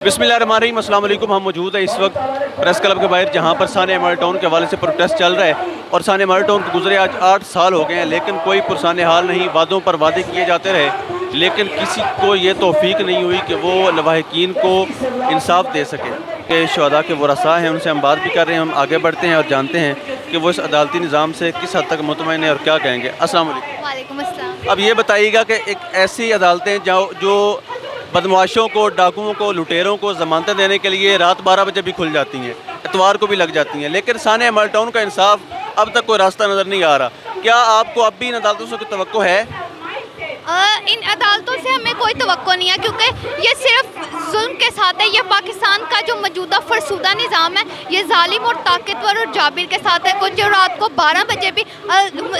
बिस्मिल्लाहिर्रहमानिर्रहीम, अस्सलाम वालेकुम। हम मौजूद हैं इस वक्त प्रेस क्लब के बाहर, जहां पर सानिया मॉडल टाउन के हवाले से प्रोटेस्ट चल रहा है। और सानिया मॉडल टाउन को गुजरे आज 8 साल हो गए हैं, लेकिन कोई पुरसाने हाल नहीं। वादों पर वादे किए जाते रहे, लेकिन किसी को ये तौफीक नहीं हुई कि वो लवाहिकीन को इंसाफ दे सके। कि शुहदा के वरसा हैं, उनसे हम बात भी कर रहे हैं। हम आगे बढ़ते हैं और जानते हैं कि वो इस अदालती निज़ाम से किस हद तक मुतमईन है और क्या कहेंगे। अस्सलाम वालेकुम। वालेकुम अस्सलाम। अब ये बताइएगा कि एक ऐसी अदालतें जो बदमाशों को, डाकुओं को, लुटेरों को ज़मानतें देने के लिए रात 12 बजे भी खुल जाती हैं, इतवार को भी लग जाती हैं, लेकिन सानिया मॉडल टाउन का इंसाफ अब तक कोई रास्ता नज़र नहीं आ रहा। क्या आपको अब भी इन अदालतों से कोई तवक्को है? इन अदालतों से हमें कोई तवक्को नहीं है, क्योंकि ये सिर्फ जुल्म के साथ है। ये पाकिस्तान का जो मौजूदा फरसूदा निज़ाम है, ये जालिम और ताकतवर और जाबिर के साथ है। कुछ जो रात को 12 बजे भी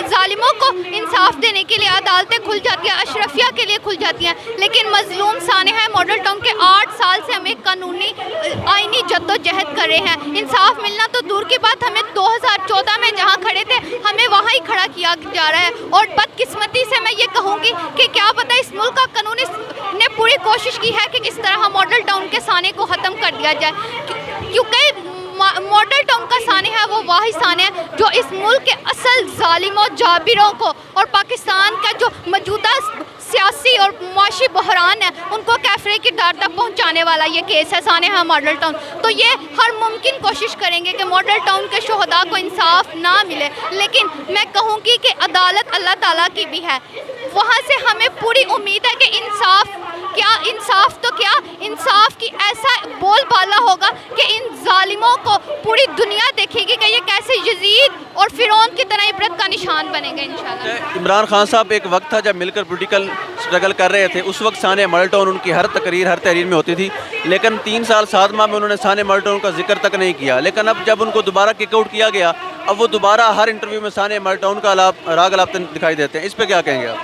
जालिमों को इंसाफ देने के लिए अदालतें खुल जाती हैं, अशरफिया के लिए खुल जाती हैं, लेकिन मजलूम सानिया मॉडल टाउन के 8 साल से हमें कानूनी आईनी जद्दोजहद कर रहे हैं। इंसाफ मिलना तो दूर की बात, हमें 2014 में जहाँ खड़े थे हमें वहाँ ही खड़ा किया जा रहा है। और बदकिस्मती से मैं ये कहूँगी कि क्या पता इस मुल्क का कानूनी ने पूरी कोशिश की है कि किस तरह मॉडल टाउन के साने को ख़त्म कर दिया जाए, क्योंकि मॉडल टाउन का साने है वो वाहिद साने है जो इस मुल्क के असल जालिमों, जाबिरों को और पाकिस्तान का जो मौजूदा सियासी और मुआशी बहरान है उनको कैफरे की दार तक पहुंचाने वाला ये केस है सानिया मॉडल टाउन। तो ये हर मुमकिन कोशिश करेंगे कि मॉडल टाउन के शुहदा को इंसाफ ना मिले, लेकिन मैं कहूँगी कि अदालत अल्लाह ताला की भी है, वहाँ से हमें पूरी उम्मीद है कि इंसाफ की ऐसा बोलबाला होगा कि इन जालिमों को पूरी दुनिया देखेगी कि ये कैसे यजीद और फिरौन की तरह इबरत का निशान बनेंगे इंशाल्लाह। इमरान खान साहब, एक वक्त था जब मिलकर पॉलिटिकल स्ट्रगल कर रहे थे, उस वक्त सानिया मॉडल टाउन उनकी हर तहरीर में होती थी, लेकिन 3 साल 7 माह में उन्होंने सानिया मॉडल टाउन का जिक्र तक नहीं किया। लेकिन अब जब उनको दोबारा किक आउट किया गया, अब वो दोबारा हर इंटरव्यू में सानिया मॉडल टाउन का राग अलापते दिखाई देते हैं। इस पर क्या कहेंगे आप?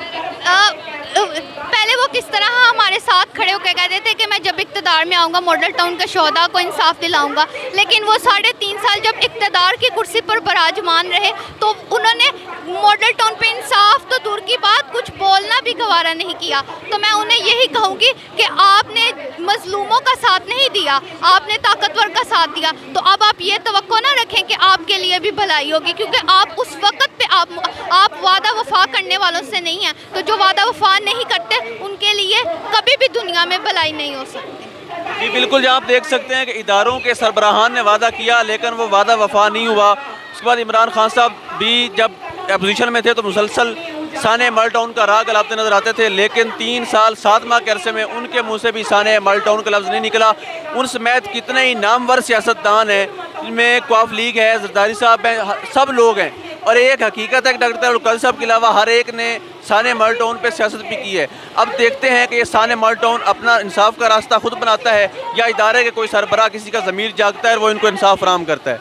पहले वो किस तरह हमारे साथ खड़े होकर कहते थे कि मैं जब इक़्तिदार में आऊँगा मॉडल टाउन के शुहदा को इंसाफ दिलाऊंगा, लेकिन वो 3.5 साल जब इक़्तिदार की कुर्सी पर बराजमान रहे तो उन्होंने मॉडल टाउन पे इंसाफ तो दूर की बात, कुछ बोलना भी गवारा नहीं किया। तो मैं उन्हें यही कहूँगी कि आपने मजलूमों का साथ नहीं दिया, आपने ताकतवर का साथ दिया, तो अब आप ये तवक्को ना रखें कि आपके लिए भी भलाई होगी, क्योंकि आप उस वक़्त पे आप वादा वफा करने वालों से नहीं हैं। तो जो वादा वफा नहीं करते उनके लिए कभी भी दुनिया में भलाई नहीं हो सकती। जी बिल्कुल, जहाँ आप देख सकते हैं कि इदारों के सरबराहान ने वादा किया, लेकिन वो वादा वफा नहीं हुआ। उसके बाद इमरान खान साहब भी जब अपोजिशन में थे तो मुसलसल सानिया मॉडल टाउन का राग अलापते नजर आते थे, लेकिन 3 साल 7 माह के अरसे में उनके मुंह से भी सानिया मॉडल टाउन का लफ्ज़ नहीं निकला। उन समेत कितने ही नामवर सियासतदान हैं, जिनमें क्वाफ लीग है, जरदारी साहब हैं, सब लोग हैं। और एक हकीकत है कि डॉक्टर अब्दुल साहब के अलावा हर एक ने सानिया मॉडल टाउन पे सियासत भी की है। अब देखते हैं कि ये सानिया मॉडल टाउन अपना इंसाफ का रास्ता खुद बनाता है या इदारे के कोई सरबराह किसी का ज़मीर जागता है और वो इनको इंसाफ फराहम करता है।